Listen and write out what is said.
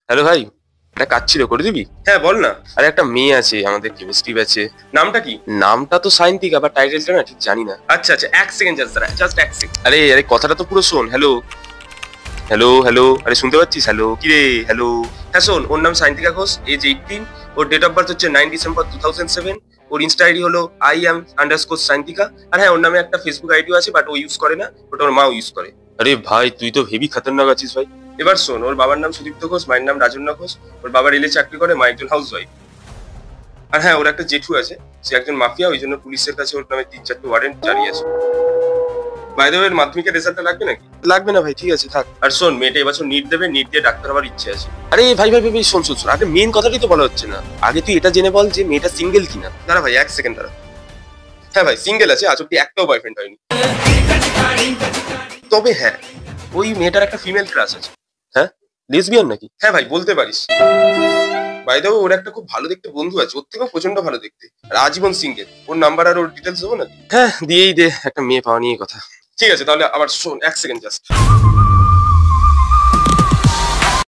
Hello ভাই, একটা কাজ ছিল, করে দিবি? হ্যাঁ বল না। আরে একটা মেয়ে আছে আমাদের কেমিস্ট্রি ব্যাচে। নামটা কি? নামটা তো সায়ন্তিকা, বা টাইটেলটা না ঠিক জানি না। আচ্ছা আচ্ছা, এক সেকেন্ড জাস্ট দাঁড়া, জাস্ট এক সেকেন্ড। আরে আরে কথাটা তো পুরো শোন। হ্যালো হ্যালো হ্যালো, আরে শুনতে পাচ্ছিস? হ্যালো, কি রে? হ্যালো। হ্যাঁ শোন, ওর নাম সায়ন্তিকা ঘোষ, এজ 18, ওর ডেট অফ বার্থ হচ্ছে 9 ডিসেম্বর 2007, ওর ইনস্টা আইডি হলো IAM_সায়ন্তিকা। আর হ্যাঁ, ওর নামে একটা ফেসবুক আইডিও আছে, বাট ও ইউজ করে না, ওটা ওর মাও ইউজ করে। আরে ভাই, তুই তো হেভি খতরনাক আছিস ভাই। এবার শোন, ওর বাবার নাম সুদীপ্ত ঘোষ, মায়ের নাম রাজন্যা ঘোষ। ওর বাবা রেলে চাকরি করে, মা একজন হাউস ওয়াইফ। আর হ্যাঁ, ওর একটা জেঠু আছে, সে একজন মাফিয়া, ওই জন্য পুলিশের কাছে ওর নামে 3-4টে ওয়ারেন্ট জারি আছে। বাই দ্য ওয়ে, মাধ্যমিকের রেজাল্টটা লাগবে নাকি? লাগবে না ভাই, ঠিক আছে থাক। আর শোন, মেয়েটা এবছর নিট দেবে, নিট দিয়ে ডাক্তার হওয়ার ইচ্ছে আছে। আরে ভাই ভাই ভাই ভাই, শোন শোন শোন, আগে মেন কথাটাই তো বলা হচ্ছে না। আগে তুই এটা জেনে বল যে মেয়েটা সিঙ্গেল কিনা। দাঁড়া ভাই, এক সেকেন্ড দাঁড়া। হ্যাঁ ভাই, সিঙ্গেল আছে, আজ অব্দি একটাও বয়ফ্রেন্ড হয়নি। তবে হ্যাঁ, ওই মেয়েটার একটা ফিমেল ক্রাশ আছে। হ্যাঁ, লেসবিয়ান নাকি? হ্যাঁ ভাই, বলতে পারিস। বাই দ্য ওয়ে, ওর একটা খুব ভালো দেখতে বন্ধু আছে, ওর থেকেও প্রচন্ড ভালো দেখতে, আর আজীবন সিঙ্গেল। ওর নাম্বার আর ওর ডিটেলস দেবো নাকি? হ্যাঁ দিয়েই দে, একটা মেয়ে পাওয়া নিয়ে কথা। ঠিক আছে, তাহলে আবার শোন, এক সেকেন্ড জাস্ট।